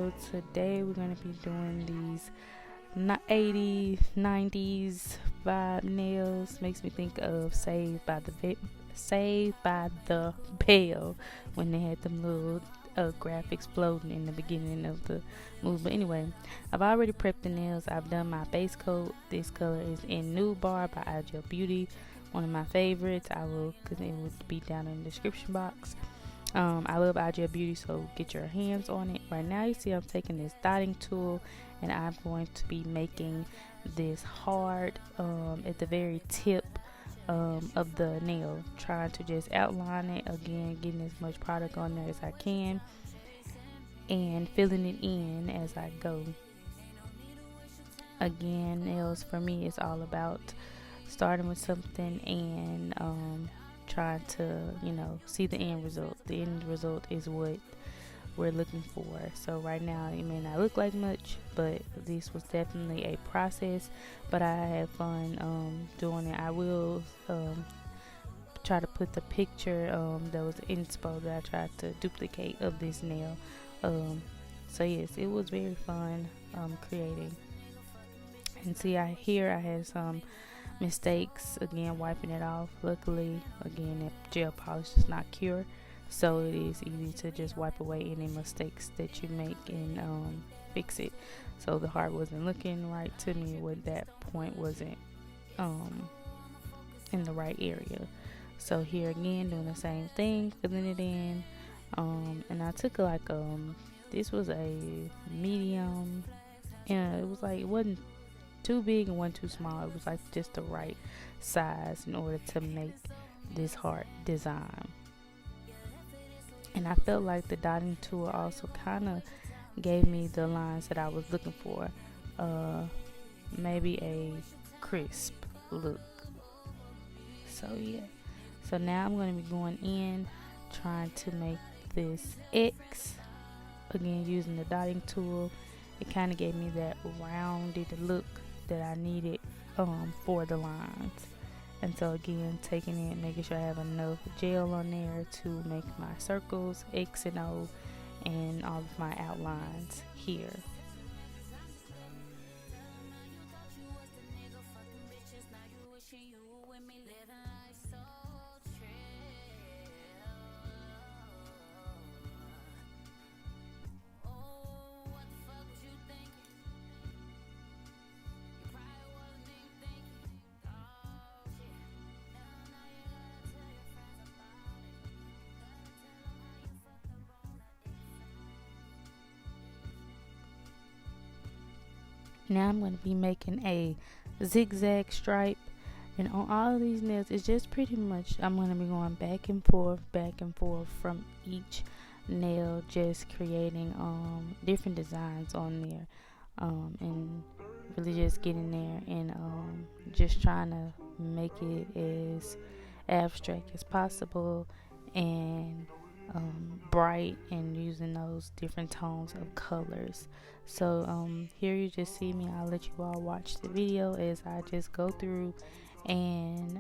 so today we're going to be doing these 80s, 90s vibe nails. Makes me think of Saved by the Bell when they had them little graphics floating in the beginning of the movie. But anyway, I've already prepped the nails. I've done my base coat. This color is in Nude Bar by Igel Beauty, one of my favorites. Because it would be down in the description box. I love Igel Beauty, so get your hands on it. Right now you see I'm taking this dotting tool and I'm going to be making this hard at the very tip of the nail, trying to just outline it again, getting as much product on there as I can and filling it in as I go. Again, nails for me is all about starting with something and trying to see the end result. The end result is what we're looking for. So right now it may not look like much, but this was definitely a process, but I had fun doing it. I will try to put the picture that was inspo that I tried to duplicate of this nail. So yes, it was very fun creating. And see, I had some mistakes, again wiping it off. Luckily, again, that gel polish does not cure, so it is easy to just wipe away any mistakes that you make and fix it. So the heart wasn't looking right to me when that point wasn't in the right area. So here again, doing the same thing, filling it in, and I took this was a medium, and it wasn't too big and wasn't too small. It was like just the right size in order to make this heart design. And I felt like the dotting tool also kind of gave me the lines that I was looking for. Maybe a crisp look. So yeah. So now I'm going to be going in, trying to make this X. Again, using the dotting tool. It kind of gave me that rounded look that I needed for the lines. And so again, taking it, making sure I have enough gel on there to make my circles, X and O, and all of my outlines here. Now I'm going to be making a zigzag stripe, and on all of these nails it's just pretty much I'm going to be going back and forth from each nail, just creating different designs on there, and really just getting there and just trying to make it as abstract as possible and bright, and using those different tones of colors. So here you just see me. I'll let you all watch the video as I just go through and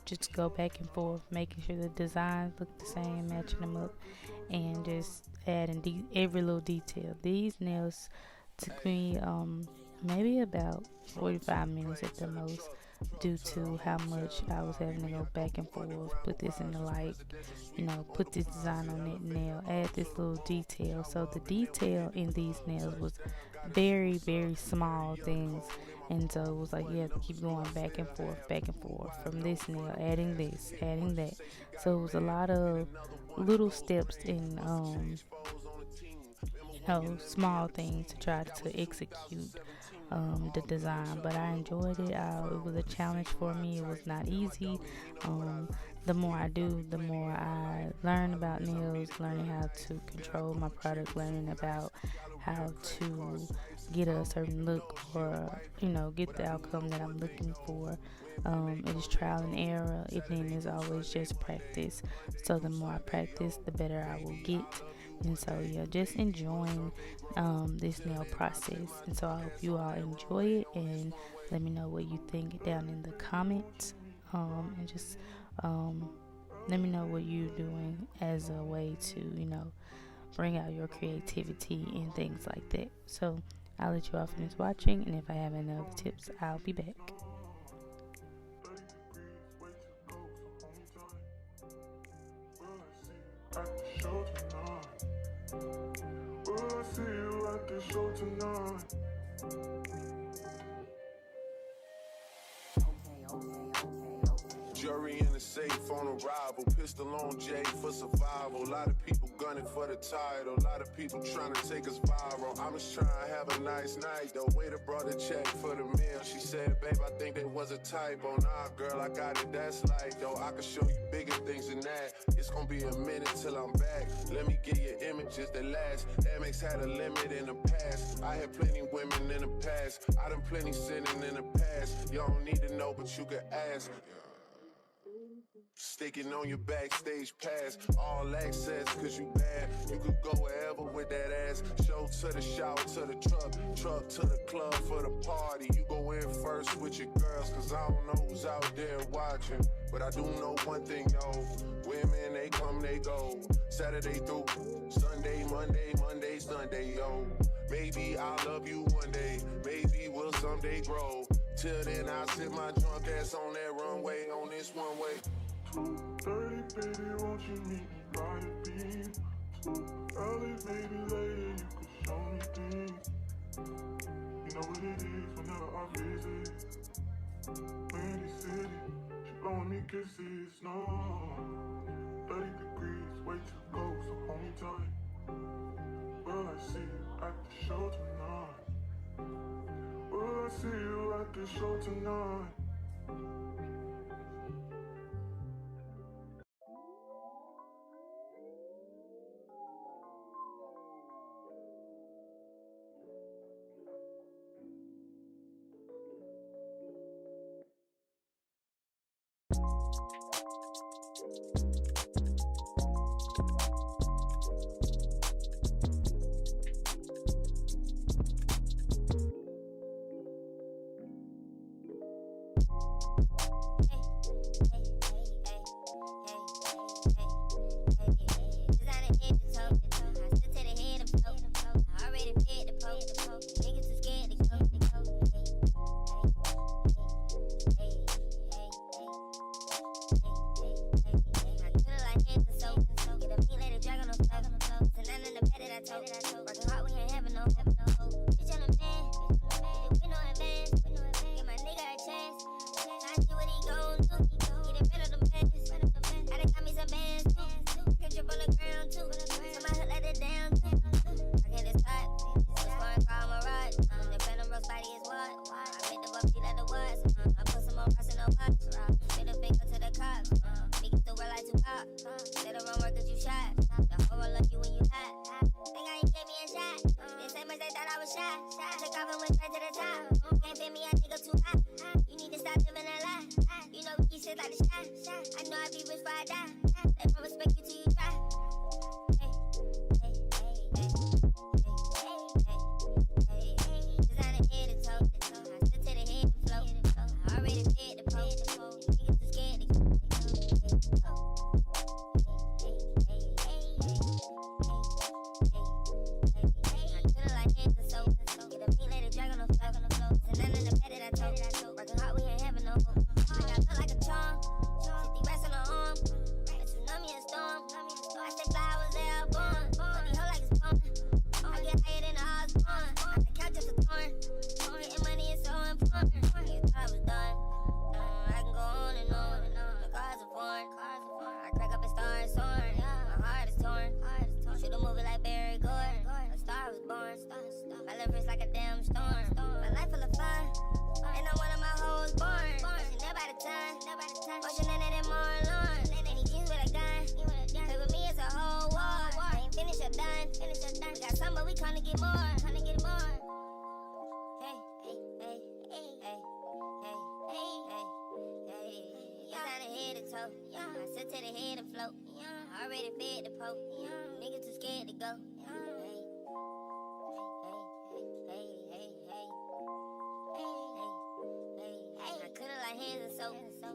just go back and forth, making sure the designs look the same, matching them up, and just adding every little detail. These nails took me maybe about 45 minutes at the most, due to how much I was having to go back and forth, put this in the light, put this design on that nail, add this little detail. So the detail in these nails was very, very small things, and so it was like you have to keep going back and forth from this nail, adding this, adding that. So it was a lot of little steps in small things to try to execute the design, but I enjoyed it. It was a challenge for me. It was not easy. The more I do, the more I learn about nails, learning how to control my product, learning about how to get a certain look, or get the outcome that I'm looking for. It is trial and error. It then is always just practice. So the more I practice, the better I will get. And so yeah, just enjoying this nail process. And so I hope you all enjoy it, and let me know what you think down in the comments, and just let me know what you're doing as a way to bring out your creativity and things like that. So I'll let you all finish watching, and if I have any other tips, I'll be back. Will I see you at the show tonight? Jury in the safe on arrival, pistol on Jay for survival. A lot of people gunning for the title, a lot of people trying to take us viral. I'm just trying to have a nice night. The waiter brought a check for the meal. She said, babe, I think there was a typo. Nah, girl, I got it, that's light though. I can show you bigger things than that. It's gonna be a minute till I'm back. Let me get you images that last. Amex had a limit in the past. I had plenty women in the past. I done plenty sinning in the past. You don't need to know, but you can ask. Sticking on your backstage pass, all access, cause you bad. You could go wherever with that ass. Show to the shower, to the truck to the club for the party. You go in first with your girls, cause I don't know who's out there watching. But I do know one thing, yo. Women, they come, they go. Saturday through Sunday, Monday, Sunday, yo. Maybe I'll love you one day, maybe we'll someday grow. Till then, I'll sit my drunk ass on that runway, on this one way. 2:30, baby, won't you meet me by the beam? Too early, baby, later, you can show me things. You know what it is whenever I visit. Windy City, she blowing me kisses, no. 30 degrees, way too cold, so hold me tight. Will I see you at the show tonight? Will I see you at the show tonight?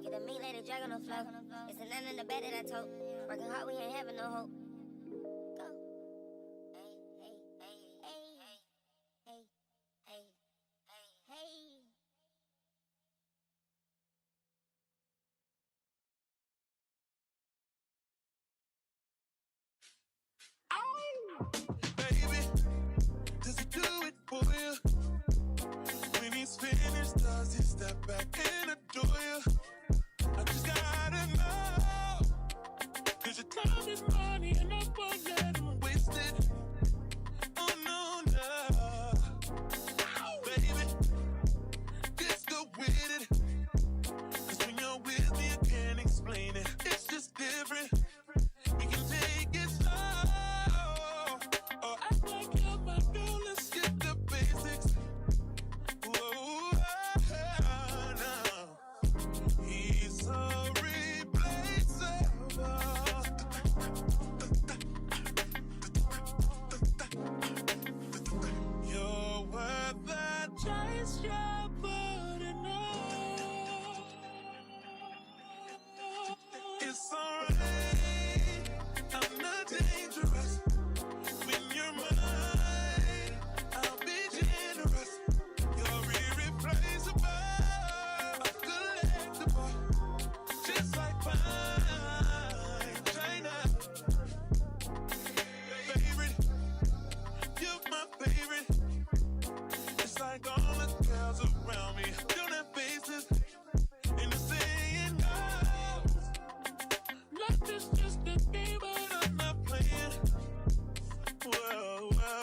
Get a meat lady, drag on the floor. It's a none in the bed that I told. Working hard, we ain't having no hope. Go. Baby, does he do it for you? When he's finished, does he step back and adore you? I just gotta know, 'cause your time is money and I won't let him waste it. Oh no, no. Baby, just go with it. 'Cause when you're with me, I can't explain it. It's just different. We can take it slow. Or act like you're my girl, let's get the basics. Whoa, no. He's so replaceable. You're worth the chase, you're burning up. It's alright, I'm not dangerous. When you're mine, I'll be generous. You're irreplaceable, collectible, just like fine china. Favorite, you're my favorite. It's like all the girls around me don't have faces, and they're saying no. Life is just a game, but I'm not playing. Whoa, whoa.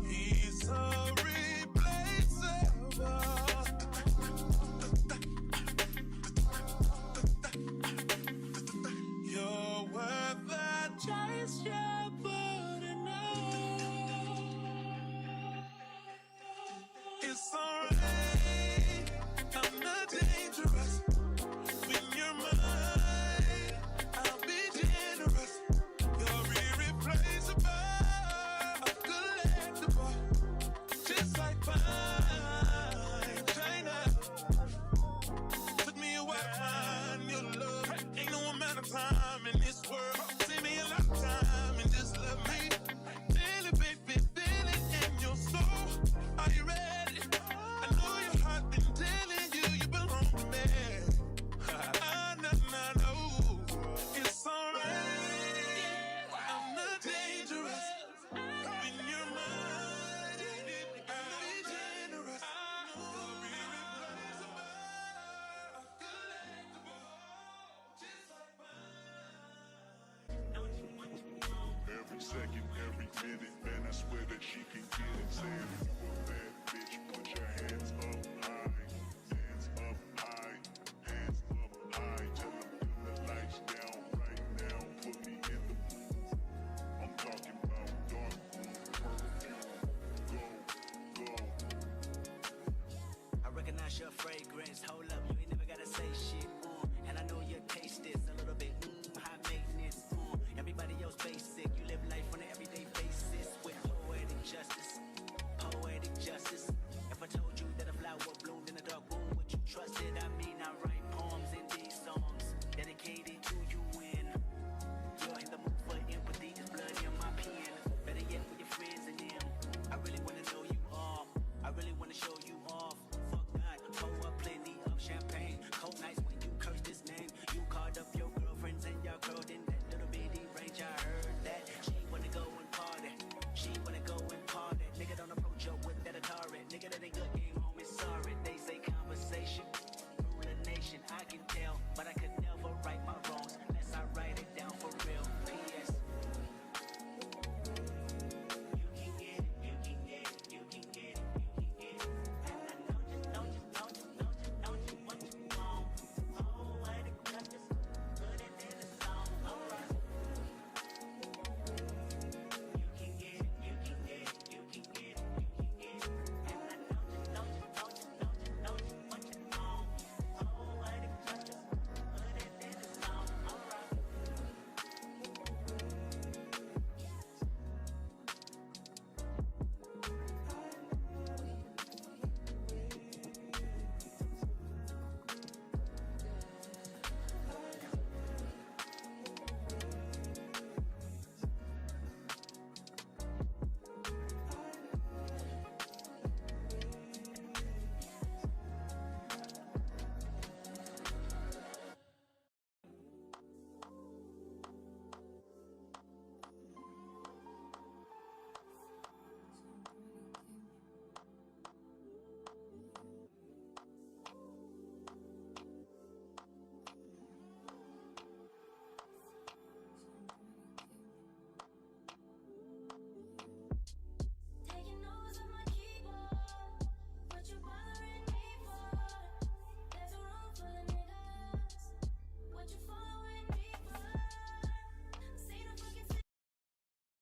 He's so replaceable. You're worth the chase, you're burning up. It's alright, I'm not dangerous. When you're mine, I'll be generous. You're irreplaceable, collectible, just like fine china. Took me a while to find your love. Ain't no amount of time in this world. Save me a lifetime and just love me. Feel it, baby, feel it in your soul. Are you ready? I know your heart been telling you you belong to me. No. It's alright, I'm not dangerous. When you're mine, I'll be generous. You're irreplaceable, collectible, just like mine. Every second, every minute, man, I swear that she can get it. Say if you a bad bitch, put your hands up.